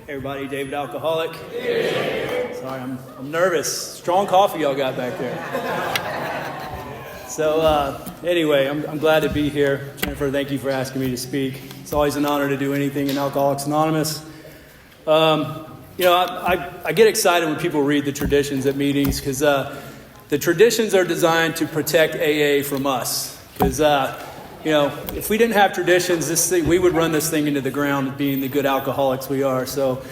Everybody, David Alcoholic. Sorry, I'm nervous. Strong coffee y'all got back there. So anyway, I'm glad to be here. Jennifer, thank you for asking me to speak. It's always an honor to do anything in Alcoholics Anonymous. I get excited when people read the traditions at meetings because the traditions are designed to protect AA from us. Because if we didn't have traditions, we would run this thing into the ground, being the good alcoholics we are. So,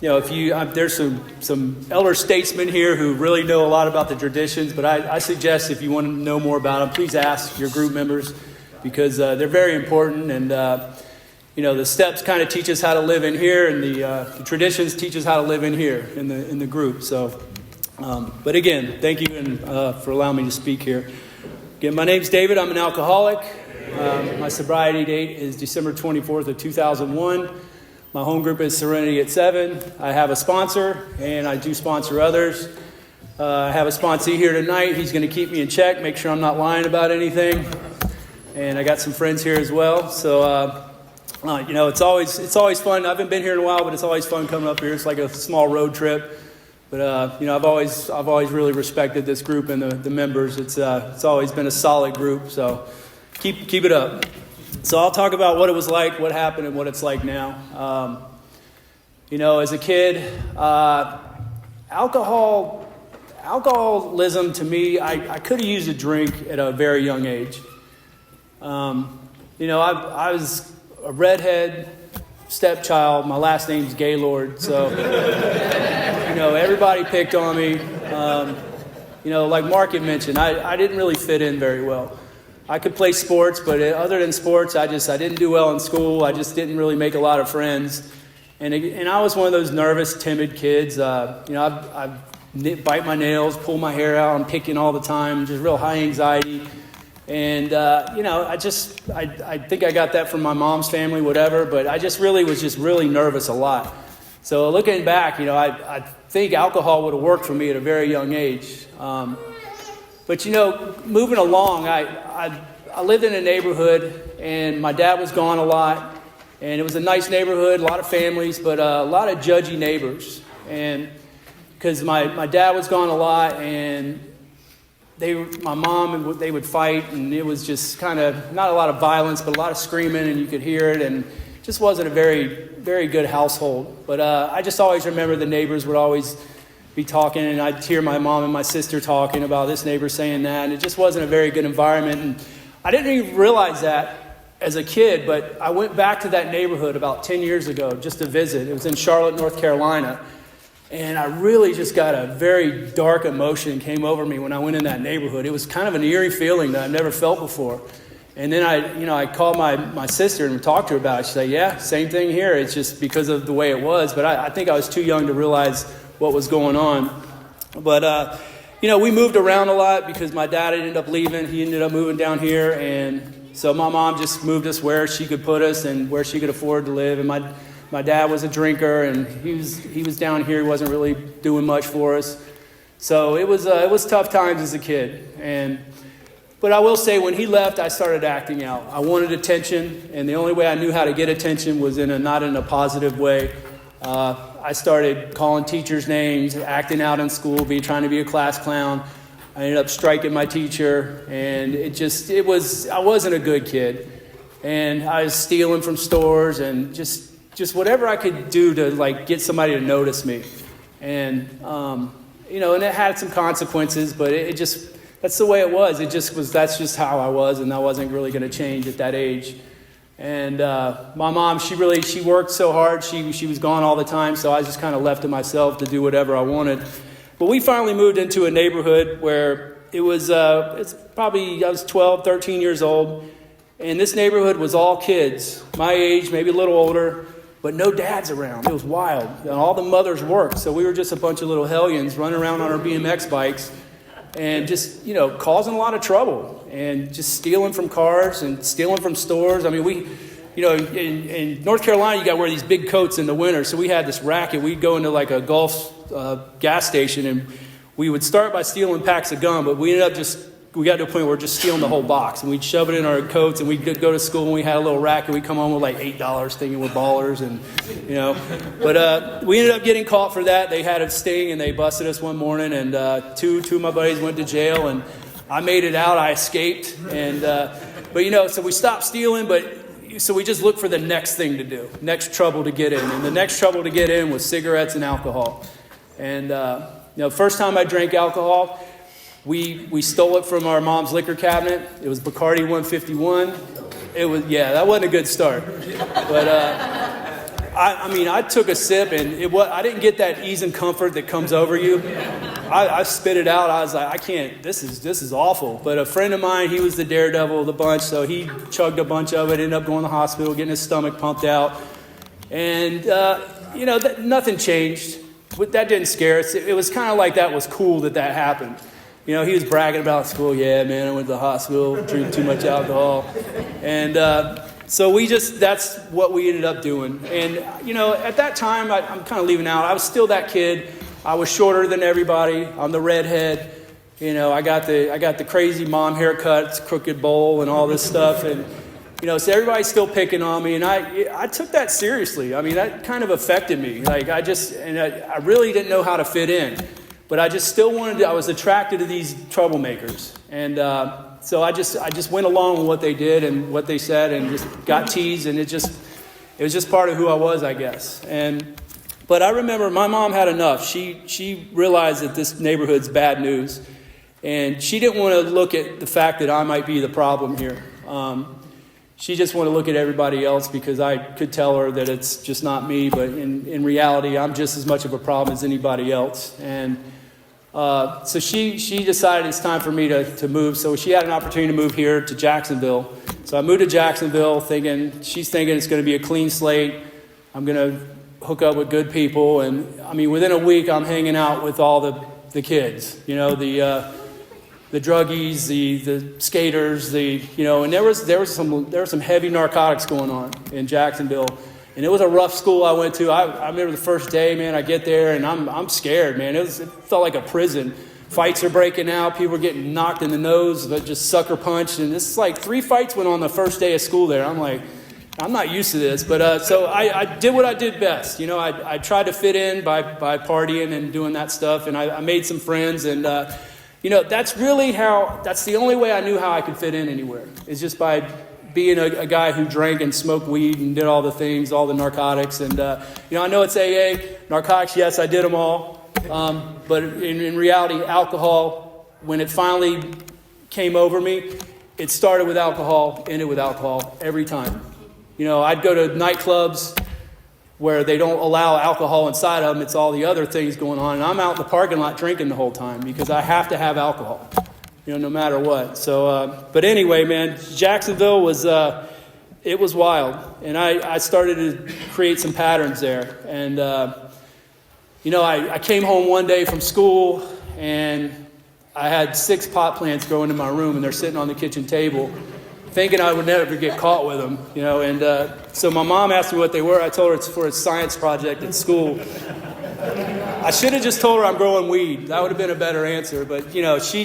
there's some elder statesmen here who really know a lot about the traditions, but I suggest if you want to know more about them, please ask your group members because they're very important. And the steps kind of teach us how to live in here, and the traditions teach us how to live in here in the group. So, but again, thank you for allowing me to speak here. Again, my name's David. I'm an alcoholic. My sobriety date is December 24th of 2001. My home group is Serenity at 7. I have a sponsor, and I do sponsor others. I have a sponsee here tonight. He's going to keep me in check, make sure I'm not lying about anything. And I got some friends here as well. So, it's always fun. I haven't been here in a while, but it's always fun coming up here. It's like a small road trip. But I've always really respected this group and the members. It's always been a solid group. So keep it up. So I'll talk about what it was like, what happened, and what it's like now. As a kid, alcoholism to me, I could have used a drink at a very young age. I was a redhead stepchild. My last name's Gaylord, so everybody picked on me. Like Mark had mentioned, I didn't really fit in very well. I could play sports, but other than sports, I didn't do well in school. I just didn't really make a lot of friends, and I was one of those nervous, timid kids. I bite my nails, pull my hair out, I'm picking all the time, just real high anxiety. And, I think I got that from my mom's family, whatever, but I just really was really nervous a lot. So looking back, I think alcohol would have worked for me at a very young age. But moving along, I lived in a neighborhood, and my dad was gone a lot, and it was a nice neighborhood, a lot of families, but a lot of judgy neighbors. And because my dad was gone a lot, and my mom and they would fight, and it was just kind of not a lot of violence, but a lot of screaming, and you could hear it, and it just wasn't a very, very good household. But I just always remember the neighbors would always be talking, and I'd hear my mom and my sister talking about this neighbor saying that, and it just wasn't a very good environment. And I didn't even realize that as a kid, but I went back to that neighborhood about 10 years ago just to visit. It was in Charlotte, North Carolina. And I really just got a very dark emotion came over me when I went in that neighborhood. It was kind of an eerie feeling that I've never felt before. And then I called my sister and talked to her about it. She said, yeah, same thing here. It's just because of the way it was. But I think I was too young to realize what was going on. But, we moved around a lot because my dad ended up leaving. He ended up moving down here. And so my mom just moved us where she could put us and where she could afford to live. And my dad was a drinker, and he was down here. He wasn't really doing much for us. So it was tough times as a kid. But I will say, when he left, I started acting out. I wanted attention, and the only way I knew how to get attention was not in a positive way. I started calling teachers' names, acting out in school, trying to be a class clown. I ended up striking my teacher, and I wasn't a good kid. And I was stealing from stores and just whatever I could do to get somebody to notice me. And, and it had some consequences, but that's the way it was. That's just how I was, and I wasn't really going to change at that age. And my mom, she worked so hard. She was gone all the time, so I just kind of left to myself to do whatever I wanted. But we finally moved into a neighborhood where I was 12, 13 years old, and this neighborhood was all kids, my age, maybe a little older, but no dads around. It was wild. And all the mothers worked, so we were just a bunch of little hellions running around on our BMX bikes and just, causing a lot of trouble and just stealing from cars and stealing from stores. I mean, in North Carolina, you got to wear these big coats in the winter, so we had this racket. We'd go into like a Gulf gas station, and we would start by stealing packs of gum, but we ended up just we got to a point where we're just stealing the whole box, and we'd shove it in our coats, and we'd go to school, and we had a little racket. We'd come home with like $8 thinking we're ballers, and But we ended up getting caught for that. They had a sting, and they busted us one morning, and two of my buddies went to jail, and I made it out. I escaped, and so we stopped stealing, so we just looked for the next thing to do, next trouble to get in, and the next trouble to get in was cigarettes and alcohol. And first time I drank alcohol, we stole it from our mom's liquor cabinet. It was Bacardi 151. That wasn't a good start. But I took a sip, and I didn't get that ease and comfort that comes over you. I spit it out. I was like, I can't. This is awful. But a friend of mine, he was the daredevil of the bunch, so he chugged a bunch of it. Ended up going to the hospital, getting his stomach pumped out, and nothing changed. But that didn't scare us. It was kind of like that was cool that happened. He was bragging about school. Yeah, man, I went to the hospital, drank too much alcohol. And so that's what we ended up doing. And, at that time, I'm kind of leaving out. I was still that kid. I was shorter than everybody. I'm the redhead. I got the crazy mom haircut, crooked bowl, and all this stuff. And, so everybody's still picking on me. And I took that seriously. I mean, that kind of affected me. Like, I really didn't know how to fit in. But I just still I was attracted to these troublemakers. And so I just went along with what they did and what they said and just got teased. And it was just part of who I was, I guess. But I remember my mom had enough. She realized that this neighborhood's bad news. And she didn't want to look at the fact that I might be the problem here. She just wanted to look at everybody else because I could tell her that it's just not me. But in reality, I'm just as much of a problem as anybody else. And so she decided it's time for me to move. So she had an opportunity to move here to Jacksonville. So I moved to Jacksonville she's thinking it's going to be a clean slate. I'm going to hook up with good people. And I mean, within a week, I'm hanging out with all the kids, the druggies, the skaters, and there was some heavy narcotics going on in Jacksonville. And it was a rough school I went to. I remember the first day, man, I get there and I'm scared, man. It felt like a prison. Fights are breaking out. People are getting knocked in the nose, but just sucker punched. And this is like 3 fights went on the first day of school there. I'm like, I'm not used to this. But so I did what I did best. I tried to fit in by partying and doing that stuff. And I made some friends. And, that's the only way I knew how I could fit in anywhere. Is just by being a guy who drank and smoked weed and did all the things, all the narcotics. And, I know it's AA. Narcotics, yes, I did them all. But in reality, alcohol, when it finally came over me, it started with alcohol, ended with alcohol every time. I'd go to nightclubs where they don't allow alcohol inside of them. It's all the other things going on. And I'm out in the parking lot drinking the whole time because I have to have alcohol. No matter what. So, but anyway, man, Jacksonville was wild. And I started to create some patterns there. And, I came home one day from school and I had 6 pot plants growing in my room and they're sitting on the kitchen table thinking I would never get caught with them, And so my mom asked me what they were. I told her it's for a science project at school. I should have just told her I'm growing weed. That would have been a better answer. But, she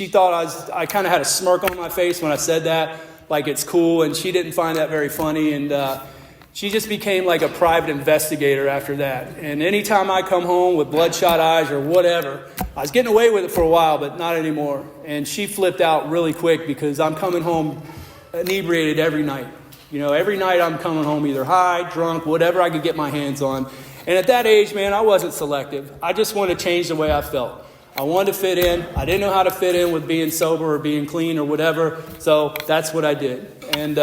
thought I kind of had a smirk on my face when I said that, like it's cool. And she didn't find that very funny. And she just became like a private investigator after that. And anytime I come home with bloodshot eyes or whatever, I was getting away with it for a while, but not anymore. And she flipped out really quick because I'm coming home inebriated every night. Every night I'm coming home either high, drunk, whatever I could get my hands on. And at that age, man, I wasn't selective. I just wanted to change the way I felt. I wanted to fit in. I didn't know how to fit in with being sober or being clean or whatever. So that's what I did. And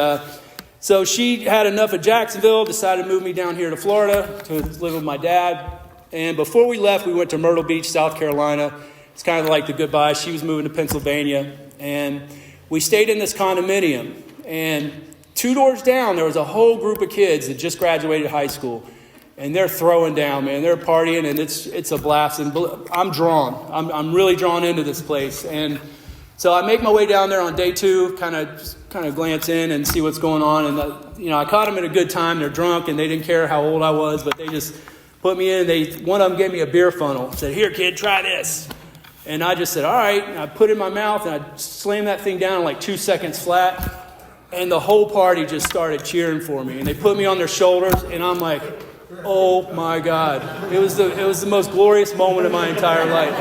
so she had enough of Jacksonville, decided to move me down here to Florida to live with my dad. And before we left, we went to Myrtle Beach, South Carolina. It's kind of like the goodbye. She was moving to Pennsylvania. And we stayed in this condominium. And 2 doors down, there was a whole group of kids that just graduated high school. And they're throwing down, man. They're partying, and it's a blast. And I'm drawn. I'm really drawn into this place. And so I make my way down there on day 2, kind of glance in and see what's going on. And I caught them at a good time. They're drunk, and they didn't care how old I was, but they just put me in. One of them gave me a beer funnel. Said, "Here, kid, try this." And I just said, all right. And I put it in my mouth, and I slammed that thing down in like 2 seconds flat. And the whole party just started cheering for me. And they put me on their shoulders, and I'm like, oh my God. It was the most glorious moment of my entire life.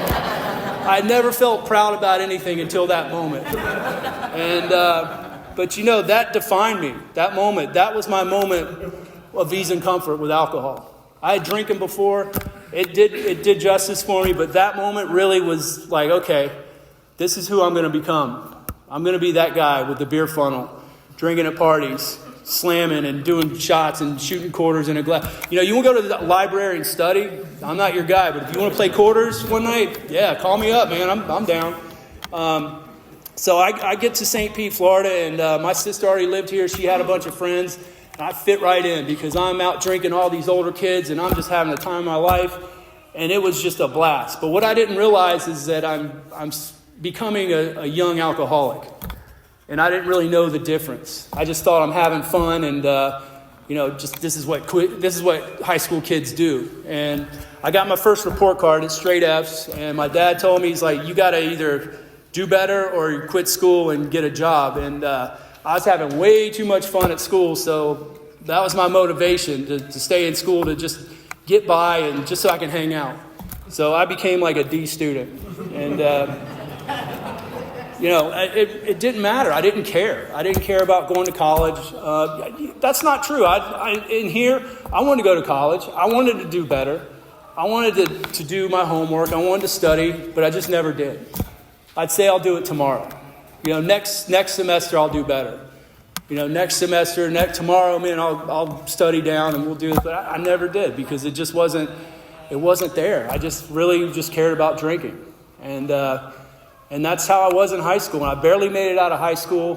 I never felt proud about anything until that moment. And, but you know, that defined me. That moment, that was my moment of ease and comfort with alcohol. I had drinking before. It did justice for me, but that moment really was like, okay, this is who I'm going to become. I'm going to be that guy with the beer funnel, drinking at parties, slamming and doing shots and shooting quarters in a glass. You know, you want to go to the library and study? I'm not your guy, but if you want to play quarters one night, yeah, call me up, man. I'm down. So I get to St. Pete, Florida, and my sister already lived here. She had a bunch of friends. And I fit right in because I'm out drinking all these older kids, and I'm just having the time of my life. And it was just a blast. But what I didn't realize is that I'm becoming a young alcoholic. And I didn't really know the difference. I just thought I'm having fun, and just this is what high school kids do. And I got my first report card. It's straight Fs. And my dad told me, he's like, you got to either do better or quit school and get a job. And I was having way too much fun at school, so that was my motivation to stay in school, to just get by and just so I can hang out. So I became like a D student. And it didn't matter. I didn't care. I didn't care about going to college. That's not true. In here, I wanted to go to college. I wanted to do better. I wanted to do my homework. I wanted to study, but I just never did. I'd say I'll do it tomorrow. Next semester I'll do better. Next semester, tomorrow, man, I'll study down and we'll do it. But I never did because it just wasn't there. I just really cared about drinking. And that's how I was in high school. And I barely made it out of high school.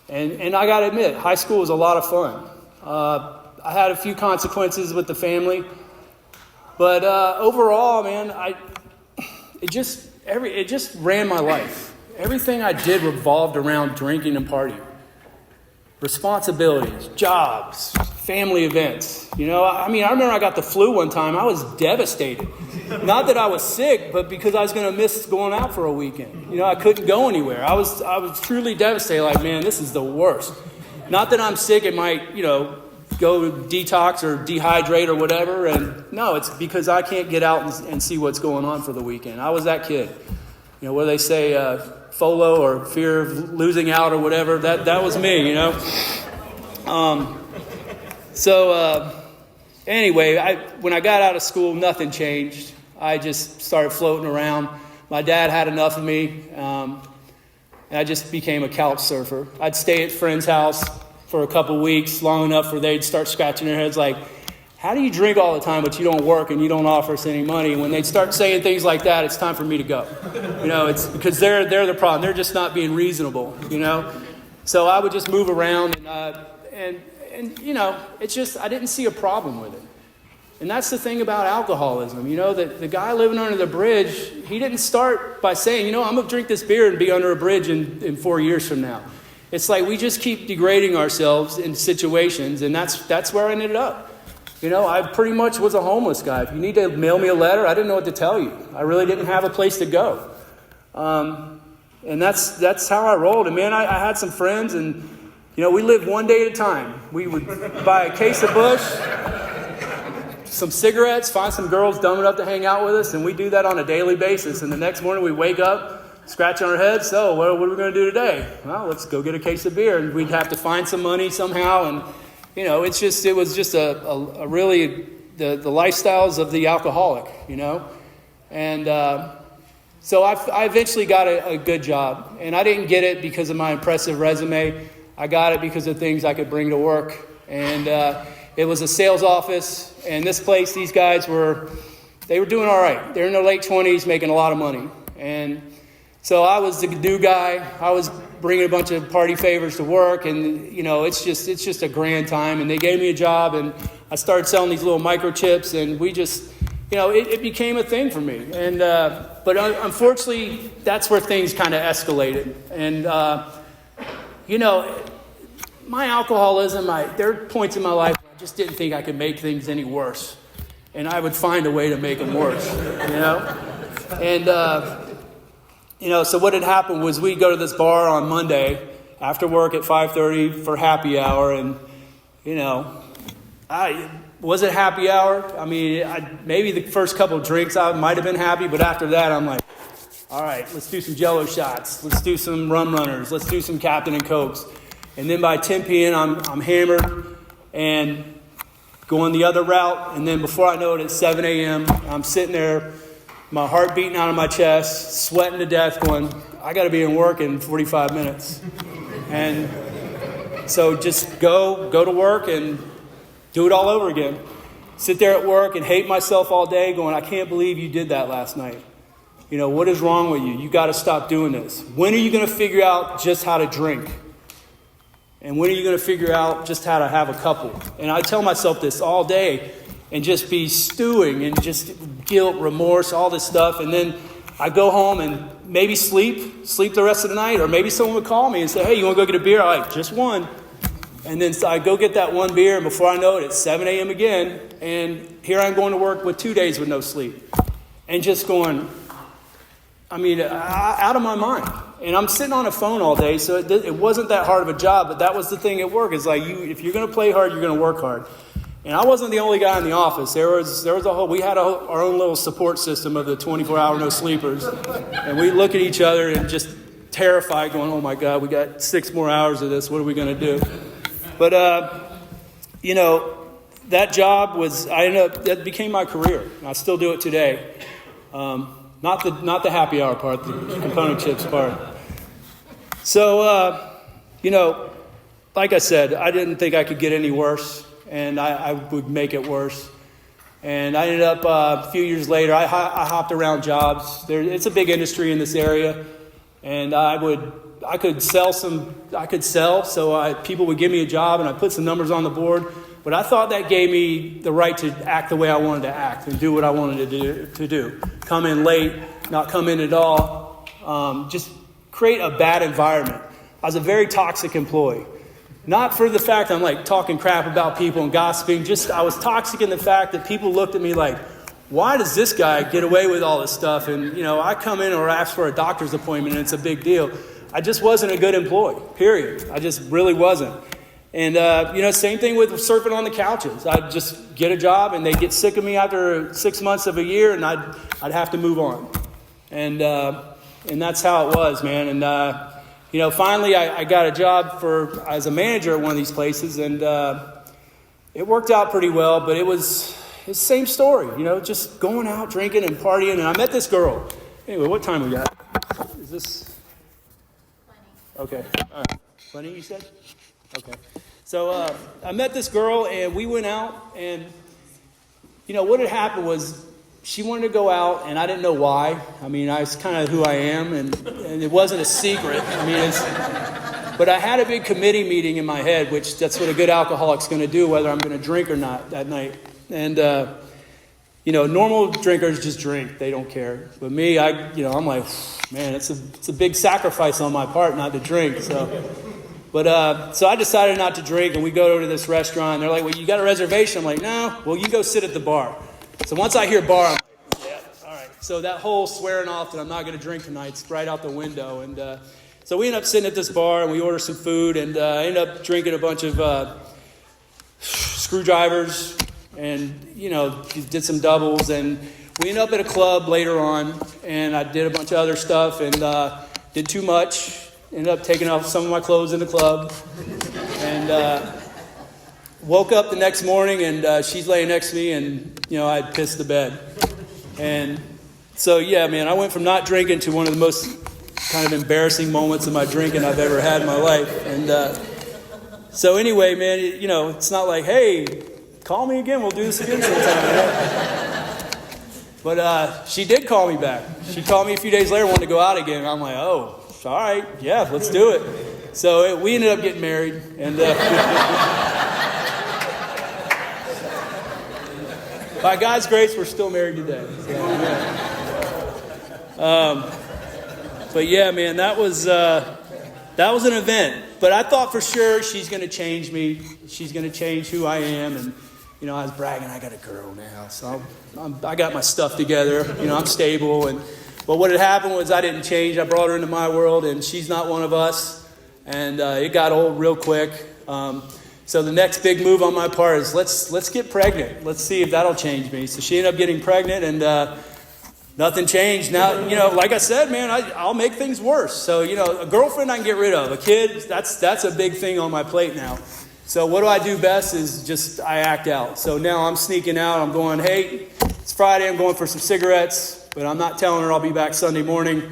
And I got to admit, high school was a lot of fun. I had a few consequences with the family. But overall, man, it just ran my life. Everything I did revolved around drinking and partying. Responsibilities, jobs, family events. I remember I got the flu one time. I was devastated. Not that I was sick, but because I was going to miss going out for a weekend. I couldn't go anywhere. I was truly devastated. Like, man, this is the worst. Not that I'm sick. It might, go detox or dehydrate or whatever. And no, it's because I can't get out and see what's going on for the weekend. I was that kid. Where they say FOLO or fear of losing out or whatever. That was me, Anyway, when I got out of school, nothing changed. I just started floating around. My dad had enough of me, and I just became a couch surfer. I'd stay at friends' house for a couple weeks, long enough where they'd start scratching their heads like, how do you drink all the time, but you don't work and you don't offer us any money? And when they'd start saying things like that, it's time for me to go. It's because they're the problem. They're just not being reasonable, So I would just move around, and it's just, I didn't see a problem with it. And that's the thing about alcoholism. That the guy living under the bridge, he didn't start by saying, I'm going to drink this beer and be under a bridge in 4 years from now. It's like we just keep degrading ourselves in situations, and that's where I ended up. I pretty much was a homeless guy. If you need to mail me a letter, I didn't know what to tell you. I really didn't have a place to go. And that's how I rolled. And man, I had some friends, and we lived one day at a time. We would buy a case of Busch, some cigarettes, find some girls dumb enough to hang out with us, and we do that on a daily basis. And the next morning we wake up, scratching our heads, so what are we going to do today? Well, let's go get a case of beer. And we'd have to find some money somehow, and it was just a really the lifestyles of the alcoholic, And so I eventually got a good job. And I didn't get it because of my impressive resume. I got it because of things I could bring to work. And it was a sales office. And this place, these guys were doing all right. They're in their late 20s making a lot of money. And so I was the new guy. I was bringing a bunch of party favors to work, and it's just a grand time. And they gave me a job, and I started selling these little microchips, and we just, it became a thing for me. And but unfortunately, that's where things kind of escalated. And my alcoholism, there are points in my life where I just didn't think I could make things any worse, and I would find a way to make them worse. And, so what had happened was we'd go to this bar on Monday after work at 5:30 for happy hour. And, was it happy hour? I mean, maybe the first couple of drinks I might have been happy, but after that I'm like, all right, let's do some Jello shots. Let's do some rum runners. Let's do some Captain and Cokes. And then by 10 p.m. I'm hammered and going the other route. And then before I know it, at 7 a.m., I'm sitting there, my heart beating out of my chest, sweating to death, going, I got to be in work in 45 minutes. And so just go to work and do it all over again. Sit there at work and hate myself all day, going, I can't believe you did that last night. What is wrong with you? You got to stop doing this. When are you going to figure out just how to drink? And when are you going to figure out just how to have a couple? And I tell myself this all day and just be stewing and just guilt, remorse, all this stuff. And then I go home and maybe sleep the rest of the night. Or maybe someone would call me and say, hey, you want to go get a beer? I'm like, just one. And then so I go get that one beer, and before I know it, it's 7 a.m. again. And here I'm going to work with 2 days with no sleep. And just going, out of my mind. And I'm sitting on a phone all day, so it wasn't that hard of a job, but that was the thing at work. It's like, if you're going to play hard, you're going to work hard. And I wasn't the only guy in the office. We had our own little support system of the 24-hour no sleepers. And we look at each other and just terrified, going, oh my God, we got 6 more hours of this. What are we going to do? But, that job that became my career. And I still do it today. Not the happy hour part, the component chips part. So, like I said, I didn't think I could get any worse, and I would make it worse. And I ended up, a few years later, I hopped around jobs. It's a big industry in this area, and I could sell, so people would give me a job, and I put some numbers on the board. But I thought that gave me the right to act the way I wanted to act and do what I wanted to do. Come in late, not come in at all. Just create a bad environment. I was a very toxic employee. Not for the fact I'm like talking crap about people and gossiping. Just I was toxic in the fact that people looked at me like, why does this guy get away with all this stuff? And, I come in or ask for a doctor's appointment and it's a big deal. I just wasn't a good employee, period. I just really wasn't. And, same thing with surfing on the couches. I'd just get a job and they'd get sick of me after 6 months of a year and I'd have to move on. And that's how it was, man. And, finally I got a job as a manager at one of these places and it worked out pretty well, but it's the same story, just going out, drinking and partying. And I met this girl. Anyway, what time we got? Is this? Plenty. Okay. All right. Plenty, you said? Okay. So I met this girl and we went out and, what had happened was she wanted to go out and I didn't know why. It's kind of who I am and it wasn't a secret. But I had a big committee meeting in my head, which that's what a good alcoholic's going to do, whether I'm going to drink or not that night. And, normal drinkers just drink. They don't care. But me, I'm like, man, it's a big sacrifice on my part not to drink. So I decided not to drink, and we go to this restaurant, and they're like, well, you got a reservation? I'm like, no. Well, you go sit at the bar. So once I hear bar, I'm like, yeah, all right. So that whole swearing off that I'm not going to drink tonight's right out the window. And so we end up sitting at this bar, and we order some food, and I end up drinking a bunch of screwdrivers and, did some doubles. And we end up at a club later on, and I did a bunch of other stuff and did too much. Ended up taking off some of my clothes in the club and woke up the next morning and she's laying next to me and, I had pissed the bed. And so, yeah, man, I went from not drinking to one of the most kind of embarrassing moments of my drinking I've ever had in my life. And so anyway, man, it's not like, hey, call me again. We'll do this again sometime. But she did call me back. She called me a few days later, wanted to go out again. And I'm like, oh. All right, yeah, let's do it. So we ended up getting married, and by God's grace, we're still married today. So, yeah. But yeah, man, that was an event. But I thought for sure she's going to change me. She's going to change who I am, and I was bragging, I got a girl now, so I got my stuff together. I'm stable. But what had happened was I didn't change. I brought her into my world, and she's not one of us. And it got old real quick. So the next big move on my part is let's get pregnant. Let's see if that'll change me. So she ended up getting pregnant, and nothing changed. Now, like I said, man, I'll make things worse. So, a girlfriend I can get rid of. A kid, that's a big thing on my plate now. So what do I do best is just I act out. So now I'm sneaking out. I'm going, hey, it's Friday. I'm going for some cigarettes, but I'm not telling her I'll be back Sunday morning.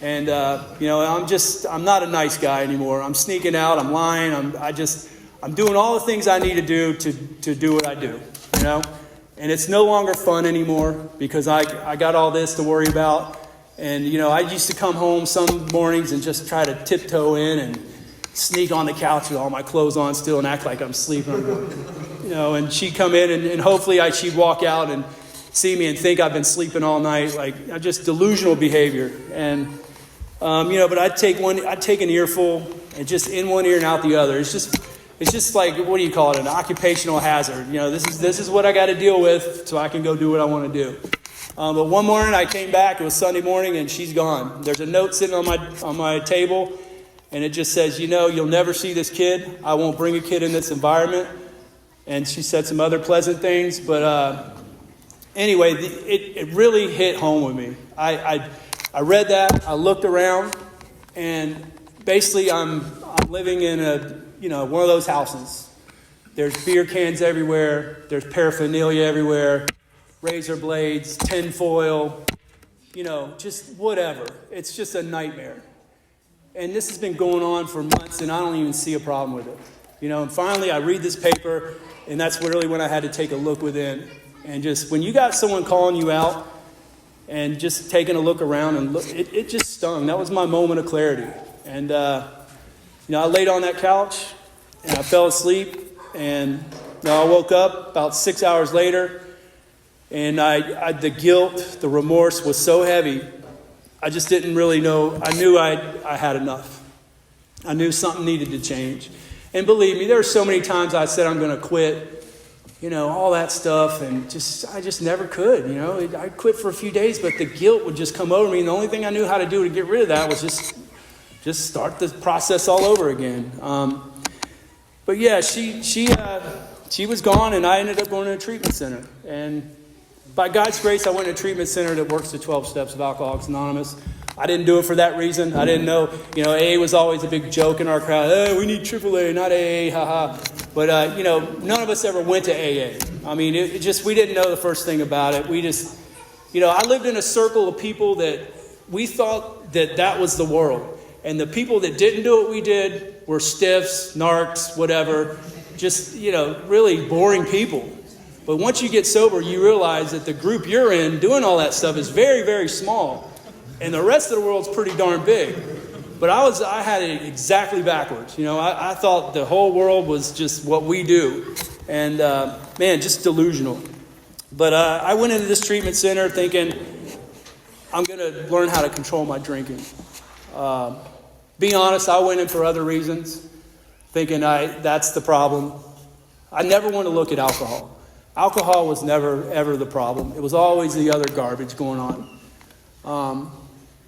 And, I'm not a nice guy anymore. I'm sneaking out. I'm lying. I'm doing all the things I need to do to do what I do, And it's no longer fun anymore because I got all this to worry about. And, I used to come home some mornings and just try to tiptoe in and sneak on the couch with all my clothes on still and act like I'm sleeping. And she'd come in and hopefully she'd walk out and see me and think I've been sleeping all night. Like, just delusional behavior. And, but I'd take an earful and just in one ear and out the other. It's just like, what do you call it? An occupational hazard. This is what I got to deal with so I can go do what I want to do. But one morning I came back, it was Sunday morning, and she's gone. There's a note sitting on my table, and it just says, you'll never see this kid. I won't bring a kid in this environment. And she said some other pleasant things. But anyway, it really hit home with me. I read that. I looked around. And basically I'm living in one of those houses. There's beer cans everywhere. There's paraphernalia everywhere. Razor blades, tinfoil, just whatever. It's just a nightmare. And this has been going on for months, and I don't even see a problem with it. And finally I read this paper, and that's really when I had to take a look within. And just when you got someone calling you out and just taking a look around and look, it just stung. That was my moment of clarity. And, I laid on that couch, and I fell asleep, and I woke up about 6 hours later, and the guilt, the remorse was so heavy, I just didn't really know. I knew I had enough. I knew something needed to change. And believe me, there were so many times I said I'm going to quit, all that stuff, and I just never could. I'd quit for a few days, but the guilt would just come over me, and the only thing I knew how to do to get rid of that was just start the process all over again. But yeah, she was gone, and I ended up going to a treatment center. And by God's grace, I went to a treatment center that works the 12 steps of Alcoholics Anonymous. I didn't do it for that reason. I didn't know, AA was always a big joke in our crowd. Hey, we need AAA, not AA, haha. But, none of us ever went to AA. I mean, we didn't know the first thing about it. We just, I lived in a circle of people that we thought that was the world. And the people that didn't do what we did were stiffs, narcs, whatever, just, really boring people. But once you get sober, you realize that the group you're in doing all that stuff is very, very small. And the rest of the world's pretty darn big. But I had it exactly backwards. I thought the whole world was just what we do. And, just delusional. But I went into this treatment center thinking, I'm going to learn how to control my drinking. Be honest, I went in for other reasons, thinking that's the problem. I never want to look at alcohol. Alcohol was never, ever the problem. It was always the other garbage going on.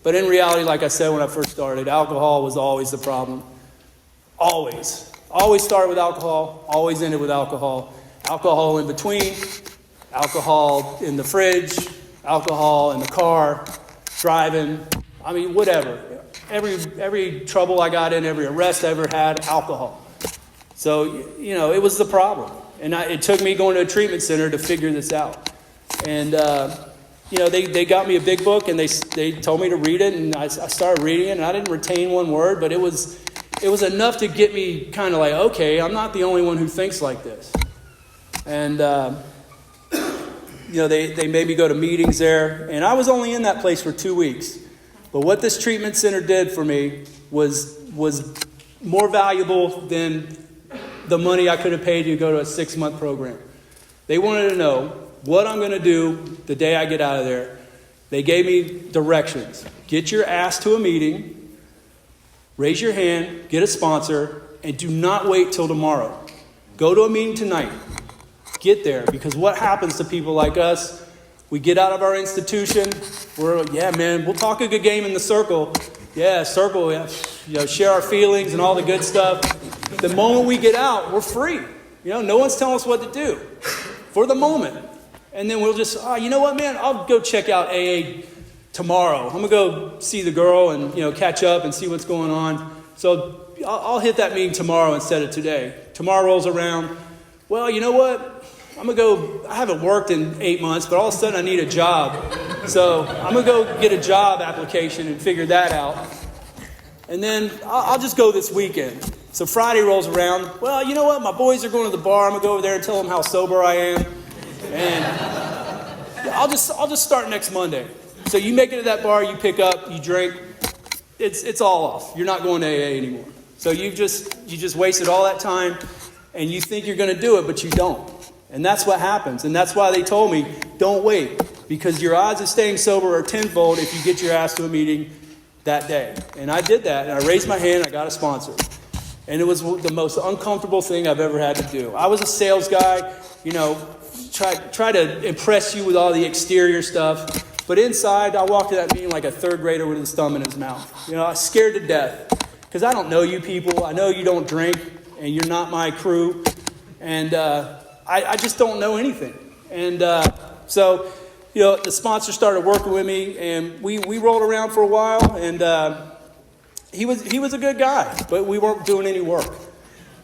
But in reality, like I said when I first started, alcohol was always the problem. Always. Always started with alcohol, always ended with alcohol. Alcohol in between, alcohol in the fridge, alcohol in the car, driving, whatever. Every trouble I got in, every arrest I ever had, alcohol. So, it was the problem. And it took me going to a treatment center to figure this out. And, they got me a big book, and they told me to read it, and I started reading it, and I didn't retain one word, but it was enough to get me kind of like, okay, I'm not the only one who thinks like this. And, they made me go to meetings there, and I was only in that place for 2 weeks. But what this treatment center did for me was more valuable than the money I could have paid to go to a 6-month program. They wanted to know what I'm going to do the day I get out of there. They gave me directions. Get your ass to a meeting, raise your hand, get a sponsor, and do not wait till tomorrow. Go to a meeting tonight. get there. Because what happens to people like us, we get out of our institution, yeah, man, we'll talk a good game in the circle. Yeah, circle, yeah, share our feelings and all the good stuff. The moment we get out, we're free. No one's telling us what to do for the moment. And then we'll just, you know what, man, I'll go check out AA tomorrow. I'm going to go see the girl and, catch up and see what's going on. So I'll hit that meeting tomorrow instead of today. Tomorrow rolls around. Well, you know what? I haven't worked in 8 months, but all of a sudden I need a job. So I'm going to go get a job application and figure that out. And then I'll just go this weekend. So Friday rolls around. Well, you know what? My boys are going to the bar. I'm going to go over there and tell them how sober I am. And I'll just start next Monday. So you make it to that bar, you pick up, you drink. It's all off. You're not going to AA anymore. So you just wasted all that time, and you think you're going to do it, but you don't. And that's what happens. And that's why they told me, don't wait, because your odds of staying sober are tenfold if you get your ass to a meeting that day. And I did that, and I raised my hand, I got a sponsor. And it was the most uncomfortable thing I've ever had to do. I was a sales guy, try to impress you with all the exterior stuff. But inside, I walked to that meeting like a third grader with his thumb in his mouth. I was scared to death because I don't know you people. I know you don't drink, and you're not my crew. And I just don't know anything. And so the sponsor started working with me, and we rolled around for a while. And he was a good guy, but we weren't doing any work.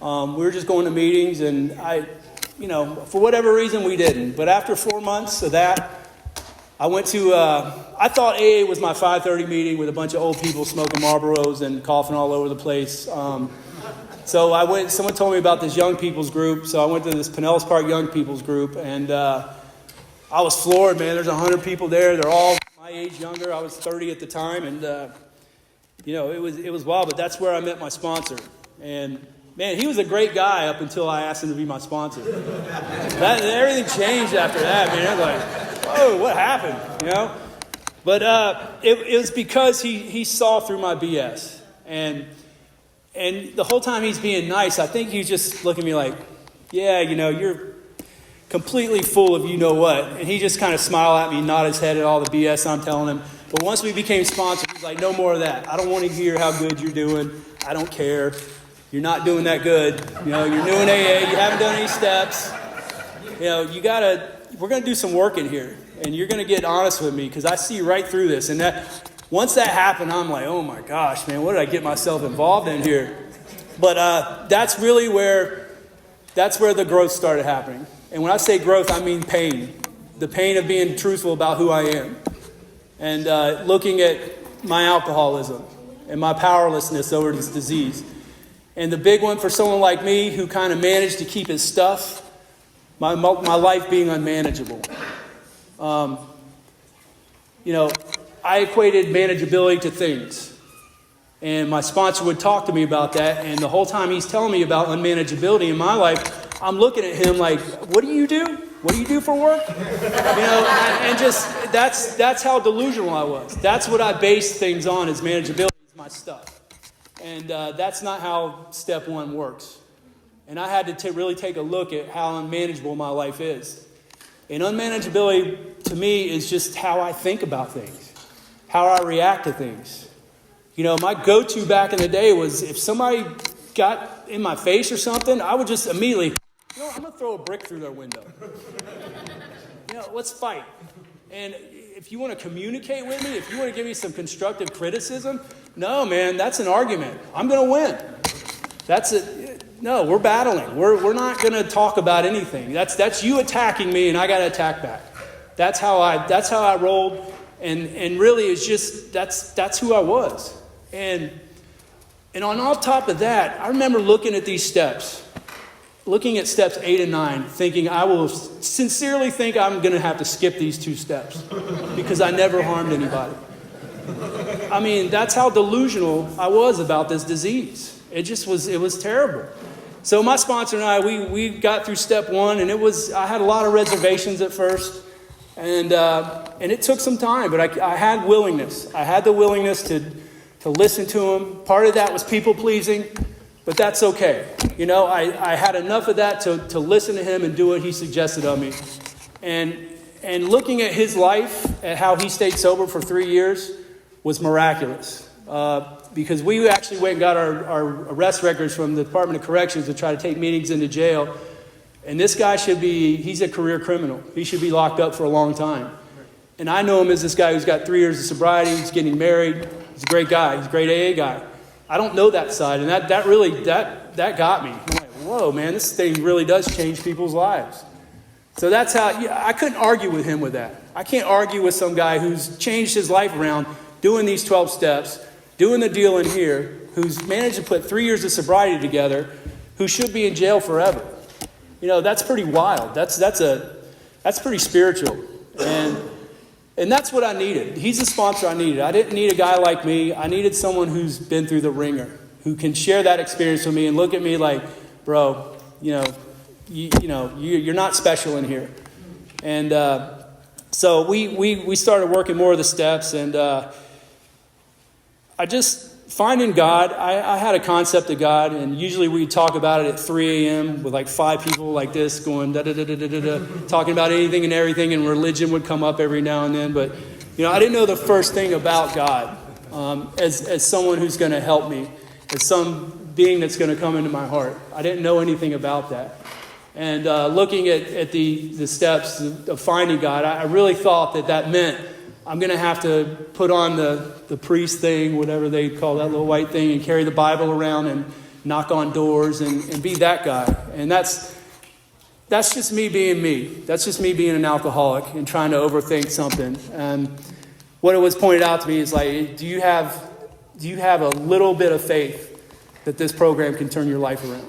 We were just going to meetings, and for whatever reason, we didn't. But after 4 months of that, I went to, I thought AA was my 5:30 meeting with a bunch of old people smoking Marlboros and coughing all over the place. So someone told me about this young people's group. So I went to this Pinellas Park young people's group, and I was floored, man. There's 100 people there. They're all my age younger. I was 30 at the time, and it was wild. But that's where I met my sponsor. And man, he was a great guy up until I asked him to be my sponsor. Everything changed after that, man. I was like, whoa, what happened? But it was because he saw through my BS. And the whole time he's being nice, I think he's just looking at me like, yeah, you're completely full of you-know-what. And he just kind of smiled at me, nod his head at all the BS I'm telling him. But once we became sponsors, he's like, no more of that. I don't want to hear how good you're doing. I don't care. You're not doing that good. You're new in AA. You haven't done any steps. We're going to do some work in here. And you're going to get honest with me because I see right through this. And once that happened, I'm like, oh my gosh, man, what did I get myself involved in here? But that's really where the growth started happening. And when I say growth, I mean pain. The pain of being truthful about who I am. And looking at my alcoholism and my powerlessness over this disease. And the big one for someone like me who kind of managed to keep his stuff, my life being unmanageable. I equated manageability to things. And my sponsor would talk to me about that. And the whole time he's telling me about unmanageability in my life, I'm looking at him like, what do you do? What do you do for work? And just that's how delusional I was. That's what I based things on, is manageability is my stuff. And that's not how step one works. And I had to really take a look at how unmanageable my life is. And unmanageability to me is just how I think about things, how I react to things. My go-to back in the day was if somebody got in my face or something, I would just immediately, I'm going to throw a brick through their window. Let's fight. And if you want to communicate with me, if you want to give me some constructive criticism, no, man, that's an argument. I'm going to win. That's it. No, we're battling. We're not going to talk about anything. That's you attacking me, and I got to attack back. That's how I rolled, and really it's just that's who I was. And on top of that, I remember looking at these steps. Looking at steps 8 and 9, thinking I will sincerely think I'm going to have to skip these 2 steps because I never harmed anybody. I mean, that's how delusional I was about this disease. It was terrible. So my sponsor and I, we got through step 1, and I had a lot of reservations at first, and it took some time, but I had willingness. I had the willingness to listen to him. Part of that was people pleasing, but that's okay. I had enough of that to listen to him and do what he suggested of me. And looking at his life, at how he stayed sober for 3 years, was miraculous. Because we actually went and got our arrest records from the Department of Corrections to try to take meetings into jail. And this guy he's a career criminal. He should be locked up for a long time. And I know him as this guy who's got 3 years of sobriety. He's getting married. He's a great guy. He's a great AA guy. I don't know that side. And that really got me. I'm like, whoa, man, this thing really does change people's lives. So that's how, I couldn't argue with him with that. I can't argue with some guy who's changed his life around, doing these 12 steps, doing the deal in here, who's managed to put 3 years of sobriety together, who should be in jail forever. That's pretty wild. That's pretty spiritual. And that's what I needed. He's the sponsor I needed. I didn't need a guy like me. I needed someone who's been through the ringer, who can share that experience with me and look at me like, bro, you're not special in here. And so we started working more of the steps, and I just finding God. I had a concept of God, and usually we talk about it at 3 a.m. with like 5 people like this going da-da-da-da-da-da, talking about anything and everything, and religion would come up every now and then. But, I didn't know the first thing about God as someone who's going to help me, as some being that's going to come into my heart. I didn't know anything about that. And looking at the steps of finding God, I really thought that meant I'm going to have to put on the priest thing, whatever they call that little white thing, and carry the Bible around and knock on doors and be that guy. And that's just me being me. That's just me being an alcoholic and trying to overthink something. And what it was pointed out to me is like, do you have a little bit of faith that this program can turn your life around?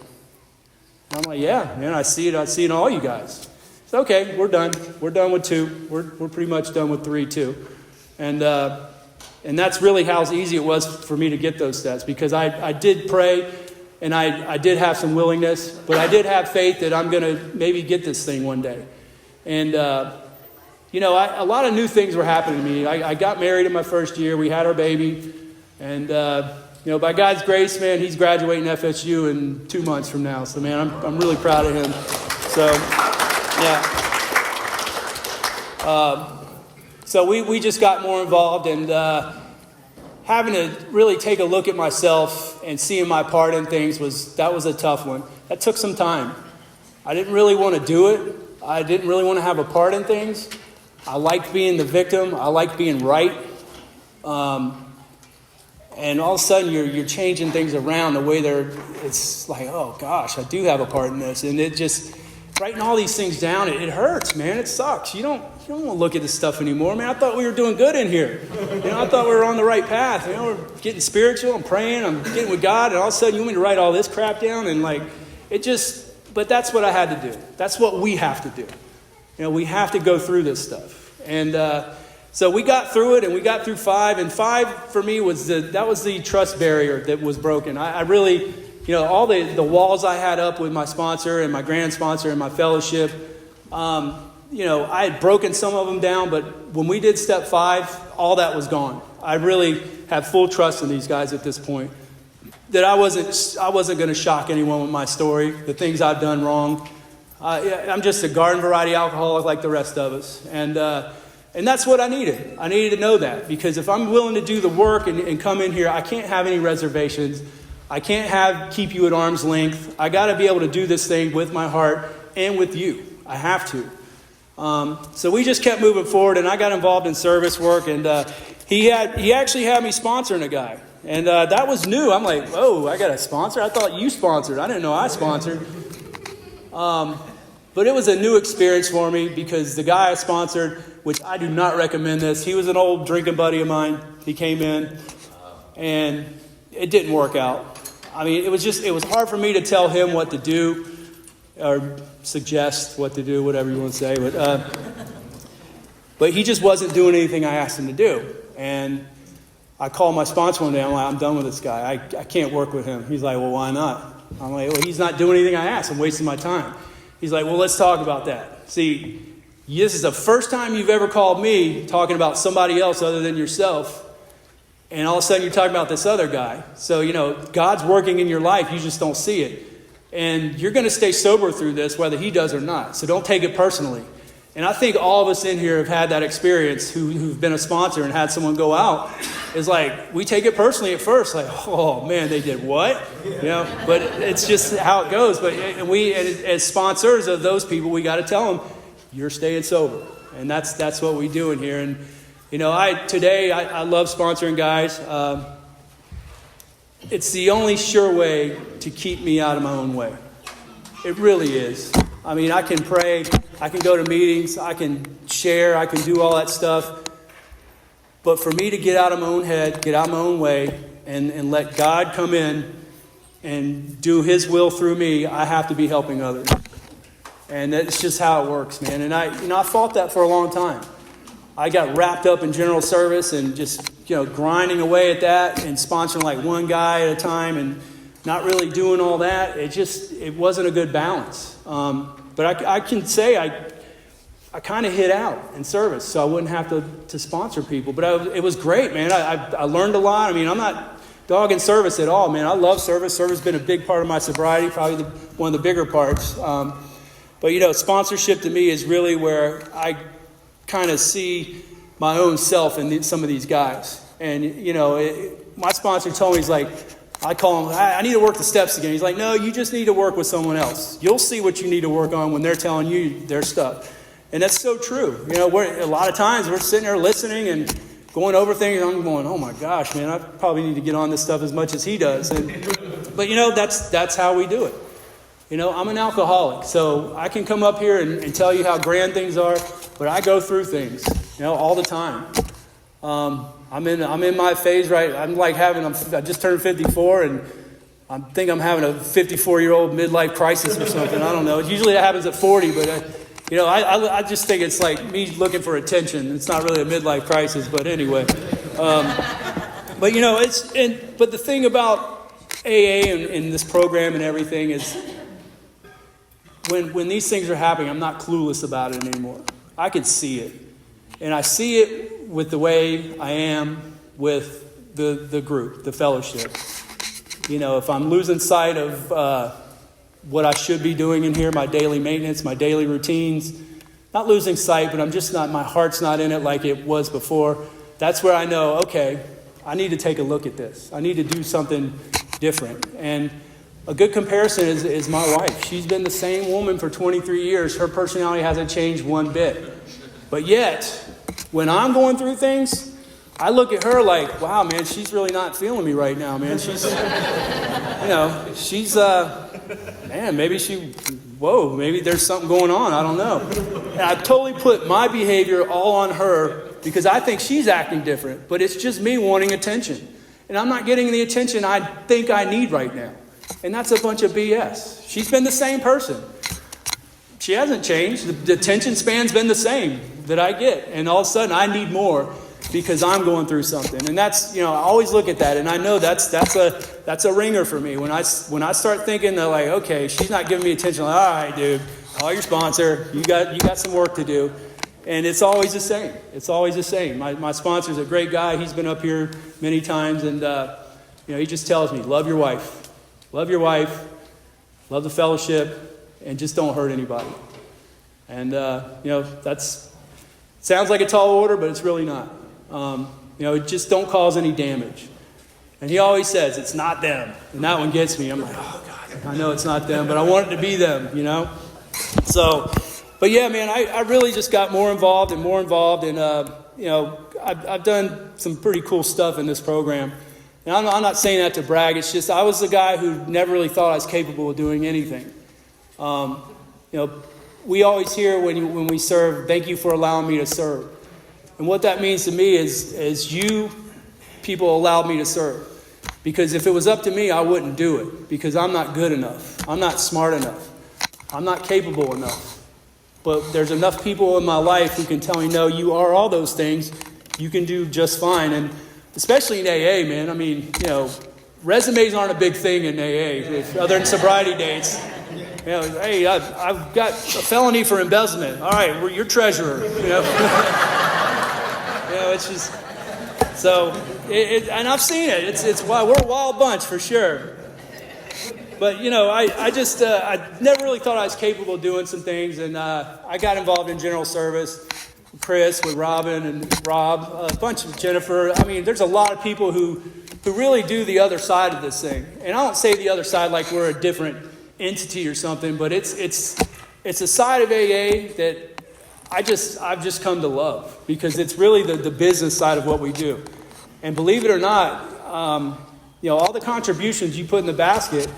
And I'm like, yeah, man, I see it in all you guys. So, okay, we're done. We're done with 2. We're pretty much done with 3 too. And that's really how easy it was for me to get those steps, because I did pray and I did have some willingness, but I did have faith that I'm going to maybe get this thing one day. And, a lot of new things were happening to me. I got married in my first year. We had our baby. And, by God's grace, man, he's graduating FSU in 2 months from now. So, man, I'm really proud of him. So, yeah. So we just got more involved, and having to really take a look at myself and seeing my part in things was a tough one. That took some time. I didn't really want to do it. I didn't really want to have a part in things. I liked being the victim. I liked being right. And all of a sudden, you're changing things around the way it's like, oh gosh, I do have a part in this. And it just, writing all these things down, it hurts, man. It sucks. You don't want to look at this stuff anymore. Man, I thought we were doing good in here. I thought we were on the right path. We're getting spiritual. I'm praying. I'm getting with God. And all of a sudden, you want me to write all this crap down? And but that's what I had to do. That's what we have to do. We have to go through this stuff. And, so we got through it, and we got through 5. And 5 for me was the trust barrier that was broken. I really, all the walls I had up with my sponsor and my grand sponsor and my fellowship, I had broken some of them down. But when we did step 5, all that was gone. I really have full trust in these guys at this point. That I wasn't going to shock anyone with my story, the things I've done wrong. I'm just a garden variety alcoholic like the rest of us, and that's what I needed. I needed to know that, because if I'm willing to do the work and come in here, I can't have any reservations. I can't keep you at arm's length. I got to be able to do this thing with my heart and with you. I have to. So we just kept moving forward, and I got involved in service work, and he actually had me sponsoring a guy. And that was new. I'm like, whoa, I got a sponsor? I thought you sponsored. I didn't know I sponsored. But it was a new experience for me, because the guy I sponsored, which I do not recommend this, he was an old drinking buddy of mine. He came in, and it didn't work out. I mean, it was hard for me to tell him what to do, or suggest what to do, whatever you want to say. But he just wasn't doing anything I asked him to do. And I called my sponsor one day. I'm like, I'm done with this guy. I can't work with him. He's like, well, why not? I'm like, well, he's not doing anything I asked. I'm wasting my time. He's like, well, let's talk about that. See, this is the first time you've ever called me talking about somebody else other than yourself. And all of a sudden you're talking about this other guy. So, God's working in your life. You just don't see it. And you're going to stay sober through this, whether he does or not. So don't take it personally. And I think all of us in here have had that experience who've been a sponsor and had someone go out. It's like, we take it personally at first, like, oh man, they did what? But it's just how it goes. But we, as sponsors of those people, we got to tell them, you're staying sober. And that's what we do in here. And, I love sponsoring guys. It's the only sure way to keep me out of my own way. It really is. I mean, I can pray, I can go to meetings, I can share, I can do all that stuff. But for me to get out of my own head, get out of my own way, and let God come in and do His will through me, I have to be helping others. And that's just how it works, man. And I fought that for a long time. I got wrapped up in general service and just, grinding away at that and sponsoring like one guy at a time and not really doing all that. It wasn't a good balance. But I can say I kind of hid out in service, so I wouldn't have to sponsor people. But it was great, man. I learned a lot. I mean, I'm not dogging service at all, man. I love service. Service has been a big part of my sobriety, probably one of the bigger parts. But sponsorship to me is really where I kind of see my own self in some of these guys. And, my sponsor told me, he's like, I call him, I need to work the steps again. He's like, no, you just need to work with someone else. You'll see what you need to work on when they're telling you their stuff. And that's so true. A lot of times we're sitting there listening and going over things, and I'm going, oh my gosh, man, I probably need to get on this stuff as much as he does. But that's how we do it. I'm an alcoholic, so I can come up here and tell you how grand things are, but I go through things, all the time. I'm in my phase, right? I just turned 54, and I think I'm having a 54-year-old midlife crisis or something. I don't know. Usually that happens at 40, but I just think it's like me looking for attention. It's not really a midlife crisis, but anyway. But the thing about AA and this program and everything is, when these things are happening, I'm not clueless about it anymore. I can see it. And I see it with the way I am with the group, the fellowship. If I'm losing sight of what I should be doing in here, my daily maintenance, my daily routines, not losing sight, but I'm just not, my heart's not in it like it was before. That's where I know, okay, I need to take a look at this. I need to do something different. And a good comparison is my wife. She's been the same woman for 23 years. Her personality hasn't changed one bit. But yet, when I'm going through things, I look at her like, wow, man, she's really not feeling me right now, man. She's, maybe there's something going on. I don't know. And I totally put my behavior all on her because I think she's acting different. But it's just me wanting attention. And I'm not getting the attention I think I need right now. And that's a bunch of BS. She's been the same person. She hasn't changed. The attention span's been the same that I get. And all of a sudden, I need more because I'm going through something. And that's, I always look at that. And I know that's a ringer for me. When I start thinking that, like, okay, she's not giving me attention. Like, all right, dude, call your sponsor. You got some work to do. And it's always the same. It's always the same. My sponsor's a great guy. He's been up here many times. And, he just tells me, love your wife. Love your wife. Love the fellowship. And just don't hurt anybody. And, that's sounds like a tall order, but it's really not. Just don't cause any damage. And he always says, it's not them. And that one gets me. I'm like, oh, God, I know it's not them, but I want it to be them, So, but yeah, man, I really just got more involved. And, I've done some pretty cool stuff in this program. And I'm not saying that to brag. It's just I was the guy who never really thought I was capable of doing anything. We always hear when we serve, thank you for allowing me to serve. And what that means to me is you people allowed me to serve. Because if it was up to me, I wouldn't do it. Because I'm not good enough. I'm not smart enough. I'm not capable enough. But there's enough people in my life who can tell me, no, you are all those things. You can do just fine. And especially in AA, man. I mean, resumes aren't a big thing in AA, other than sobriety dates. Hey, I've got a felony for embezzlement. All right, we're your treasurer. It's just so. And I've seen it. It's we're a wild bunch for sure. But, I never really thought I was capable of doing some things. And I got involved in general service with Chris, with Robin and Rob, a bunch of Jennifer. I mean, there's a lot of people who really do the other side of this thing. And I don't say the other side like we're a different entity or something, but it's a side of AA that I've just come to love, because it's really the business side of what we do. And believe it or not, all the contributions you put in the basket,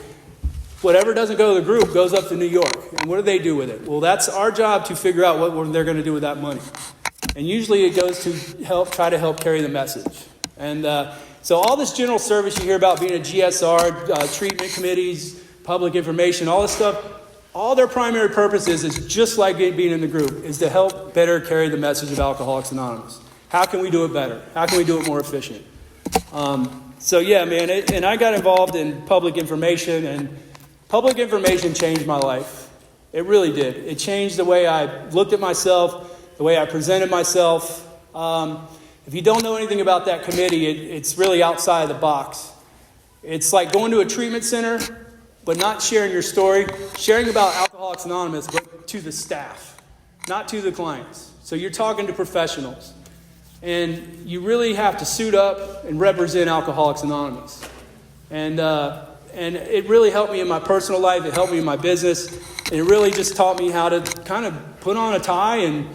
whatever doesn't go to the group goes up to New York. And what do they do with it? Well, that's our job to figure out what they're going to do with that money. And usually it goes to try to help carry the message. And so all this general service you hear about, being a GSR, treatment committees, public information, all this stuff, all their primary purpose is just like being in the group, is to help better carry the message of Alcoholics Anonymous. How can we do it better? How can we do it more efficient? So yeah, man, and I got involved in public information, and public information changed my life. It really did. It changed the way I looked at myself, the way I presented myself. If you don't know anything about that committee, it's really outside of the box. It's like going to a treatment center, but not sharing your story, sharing about Alcoholics Anonymous, but to the staff, not to the clients. So you're talking to professionals. And you really have to suit up and represent Alcoholics Anonymous. And it really helped me in my personal life. It helped me in my business. And it really just taught me how to kind of put on a tie and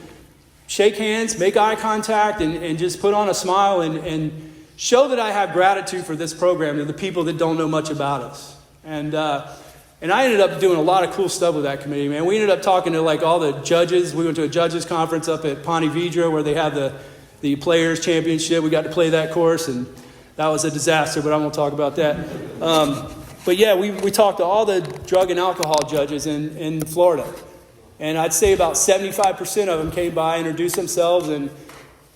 shake hands, make eye contact, and just put on a smile and show that I have gratitude for this program to the people that don't know much about us. And I ended up doing a lot of cool stuff with that committee, man. We ended up talking to like all the judges. We went to a judges conference up at Ponte Vedra where they have the Players Championship. We got to play that course, and that was a disaster, but I won't talk about that. But yeah, we talked to all the drug and alcohol judges in Florida. And I'd say about 75% of them came by, introduced themselves, and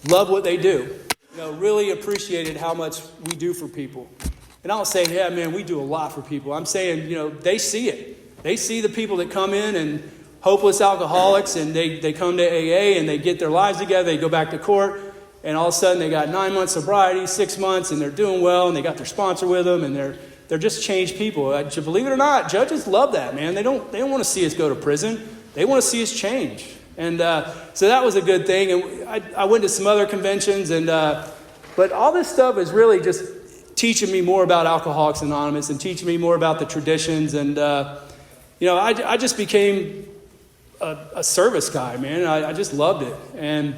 loved what they do. Really appreciated how much we do for people. And I don't say, yeah, man, we do a lot for people. I'm saying, they see it. They see the people that come in and hopeless alcoholics, and they come to AA and they get their lives together. They go back to court, and all of a sudden they got 9 months sobriety, 6 months, and they're doing well, and they got their sponsor with them, and they're just changed people. Believe it or not, judges love that, man. They don't want to see us go to prison. They want to see us change. And so that was a good thing. And I went to some other conventions, but all this stuff is really just teaching me more about Alcoholics Anonymous and teaching me more about the traditions. And, I just became a service guy, man. I just loved it. And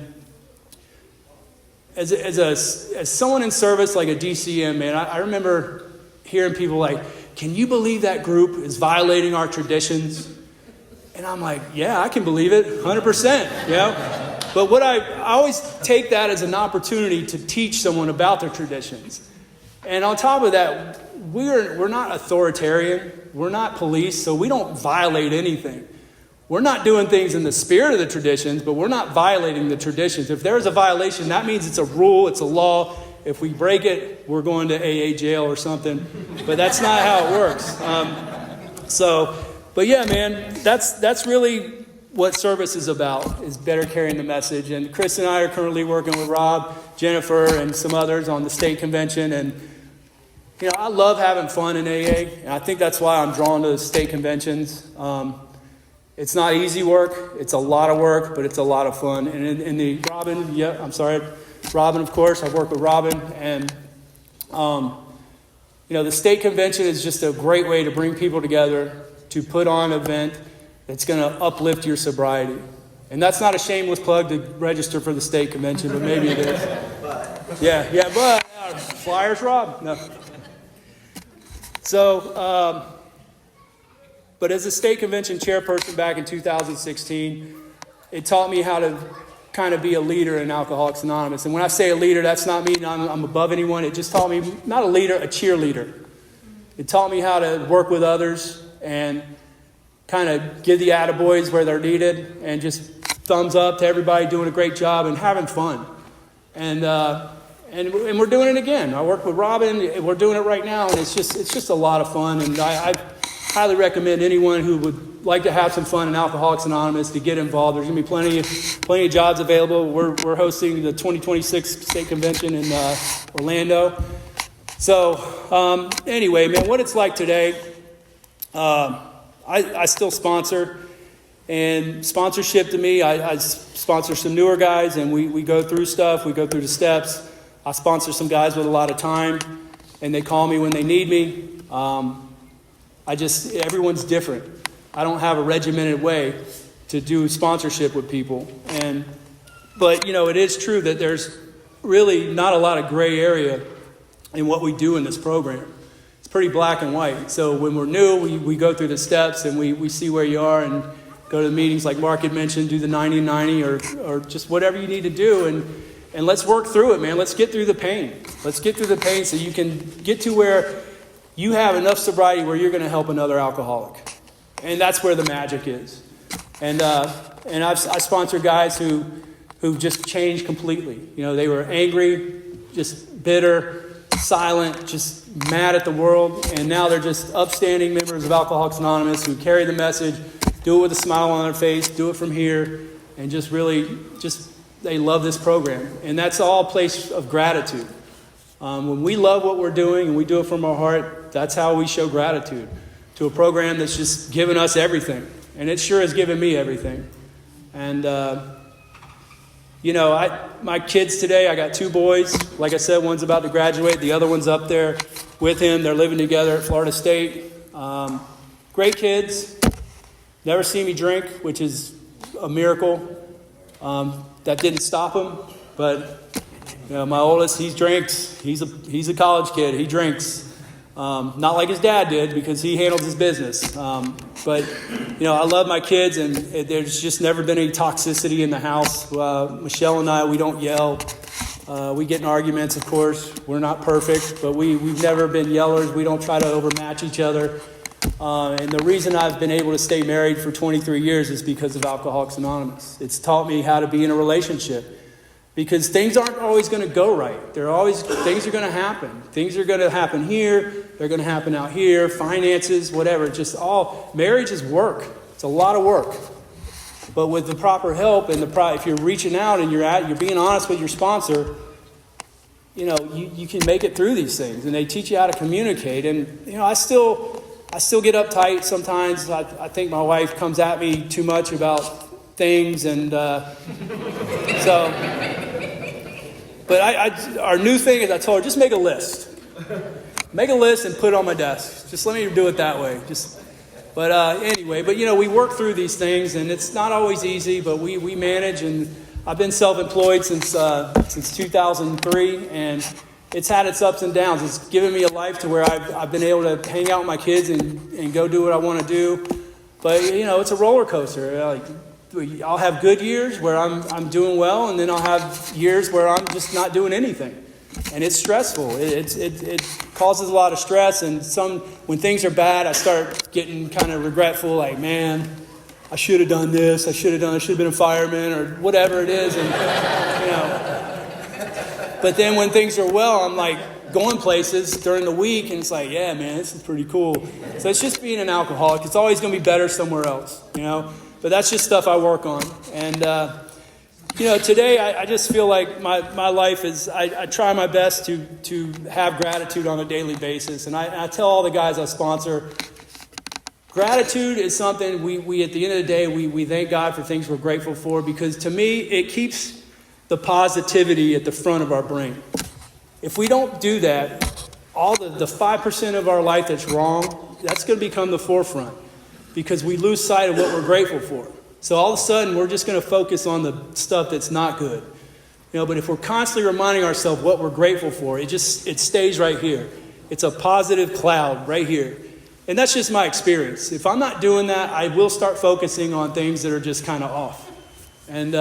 as someone in service, like a DCM, man, I remember hearing people like, can you believe that group is violating our traditions? And I'm like, yeah, I can believe it, 100%, But what I always take that as an opportunity to teach someone about their traditions. And on top of that, we're not authoritarian. We're not police, so we don't violate anything. We're not doing things in the spirit of the traditions, but we're not violating the traditions. If there's a violation, that means it's a rule, it's a law. If we break it, we're going to AA jail or something. But that's not how it works. But yeah, man, that's really what service is about, is better carrying the message. And Chris and I are currently working with Rob, Jennifer, and some others on the state convention. And, I love having fun in AA. And I think that's why I'm drawn to the state conventions. It's not easy work. It's a lot of work, but it's a lot of fun. And in the Robin, of course, I've worked with Robin. And, the state convention is just a great way to bring people together, to put on an event that's going to uplift your sobriety. And that's not a shameless plug to register for the state convention, but maybe it is. But flyers, Rob? No. So, but as a state convention chairperson back in 2016, it taught me how to kind of be a leader in Alcoholics Anonymous. And when I say a leader, that's not meaning I'm above anyone. It just taught me, not a leader, a cheerleader. It taught me how to work with others and kind of give the attaboys where they're needed, and just thumbs up to everybody doing a great job and having fun. And we're doing it again. I work with Robin. We're doing it right now, and it's just a lot of fun. And I highly recommend anyone who would like to have some fun in Alcoholics Anonymous to get involved. There's going to be plenty of jobs available. We're hosting the 2026 state convention in Orlando. So anyway, man, what it's like today. I still sponsor, and sponsorship to me, I sponsor some newer guys, and we go through stuff, we go through the steps. I sponsor some guys with a lot of time, and they call me when they need me. Everyone's different. I don't have a regimented way to do sponsorship with people. But it is true that there's really not a lot of gray area in what we do in this program. It's pretty black and white. So when we're new, we go through the steps and we see where you are and go to the meetings like Mark had mentioned, do the 90-90 or just whatever you need to do. And let's work through it, man. Let's get through the pain. Let's get through the pain so you can get to where you have enough sobriety where you're going to help another alcoholic. And that's where the magic is. And I sponsor guys who just changed completely. They were angry, just bitter, silent, just mad at the world. And now they're just upstanding members of Alcoholics Anonymous who carry the message, do it with a smile on their face, do it from here, and just really, they love this program. And that's all a place of gratitude. When we love what we're doing and we do it from our heart, that's how we show gratitude to a program that's just given us everything. And it sure has given me everything. And, my kids today, I got 2 boys. Like I said, one's about to graduate. The other one's up there with him. They're living together at Florida State. Great kids. Never see me drink, which is a miracle. That didn't stop them. But, my oldest, he drinks. He's a college kid. He drinks. Not like his dad did because he handles his business. But I love my kids, and there's just never been any toxicity in the house. Michelle and I, we don't yell. We get in arguments, of course. We're not perfect, but we've never been yellers. We don't try to overmatch each other. And the reason I've been able to stay married for 23 years is because of Alcoholics Anonymous. It's taught me how to be in a relationship. Because things aren't always going to go right. Things are going to happen. Things are going to happen here. They're going to happen out here. Finances, whatever. Marriage is work. It's a lot of work. But with the proper help and if you're reaching out and you're being honest with your sponsor, you can make it through these things. And they teach you how to communicate. And I still get uptight sometimes. I think my wife comes at me too much about things, and so. But our new thing is I told her, just make a list. Make a list and put it on my desk. Just let me do it that way. Anyway, we work through these things, and it's not always easy, but we manage. And I've been self-employed since 2003, and it's had its ups and downs. It's given me a life to where I've been able to hang out with my kids and go do what I want to do. But it's a roller coaster. I'll have good years where I'm doing well, and then I'll have years where I'm just not doing anything. And it's stressful. It causes a lot of stress, and when things are bad, I start getting kind of regretful, like, man, I should have done this, I should have been a fireman, or whatever it is. And But then when things are well, I'm like going places during the week, and it's like, yeah, man, this is pretty cool. So it's just being an alcoholic. It's always going to be better somewhere else, But that's just stuff I work on. And, today I just feel like my life is, I try my best to have gratitude on a daily basis. And I tell all the guys I sponsor, gratitude is something we at the end of the day, we thank God for things we're grateful for, because to me, it keeps the positivity at the front of our brain. If we don't do that, all the 5% of our life that's wrong, that's going to become the forefront, because we lose sight of what we're grateful for. So all of a sudden, we're just going to focus on the stuff that's not good. But if we're constantly reminding ourselves what we're grateful for, it stays right here. It's a positive cloud right here. And that's just my experience. If I'm not doing that, I will start focusing on things that are just kind of off. And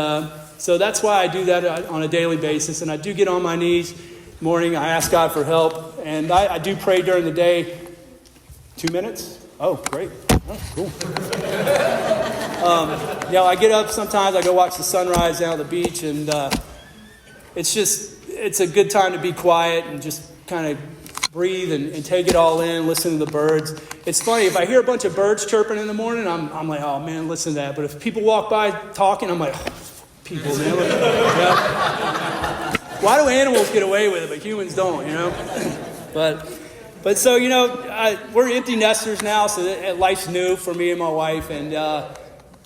so that's why I do that on a daily basis. And I do get on my knees in the morning. I ask God for help. And I do pray during the day. 2 minutes? Oh, great. Oh, cool. I get up sometimes. I go watch the sunrise down at the beach. And it's a good time to be quiet and just kind of breathe and take it all in, listen to the birds. It's funny, if I hear a bunch of birds chirping in the morning, I'm like, oh man, listen to that. But if people walk by talking, I'm like, oh, people, man. Why do animals get away with it, but humans don't, But But so, we're empty nesters now, so life's new for me and my wife. And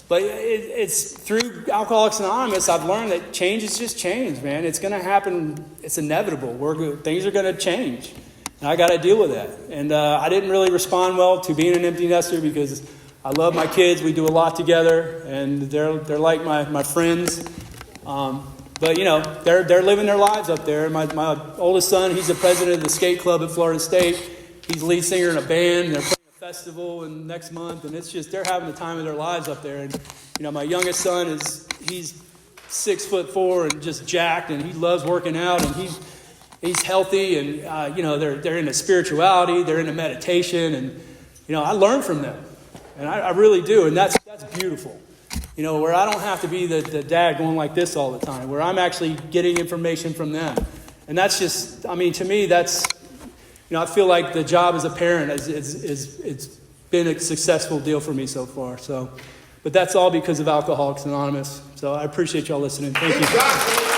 but it's through Alcoholics Anonymous, I've learned that change is just change, man. It's going to happen. It's inevitable. Things are going to change. And I got to deal with that. And I didn't really respond well to being an empty nester because I love my kids. We do a lot together, and they're like my friends. But, they're living their lives up there. My oldest son, he's the president of the skate club at Florida State. He's lead singer in a band. And they're playing a festival next month. And it's just, they're having the time of their lives up there. And, my youngest son, he's 6'4" and just jacked. And he loves working out. And he's healthy. And, they're into spirituality. They're into meditation. And, I learn from them. And I really do. And that's beautiful. Where I don't have to be the dad going like this all the time, where I'm actually getting information from them. And that's just, to me, that's, I feel like the job as a parent it's been a successful deal for me so far. So, but that's all because of Alcoholics Anonymous. So I appreciate y'all listening. Thank you.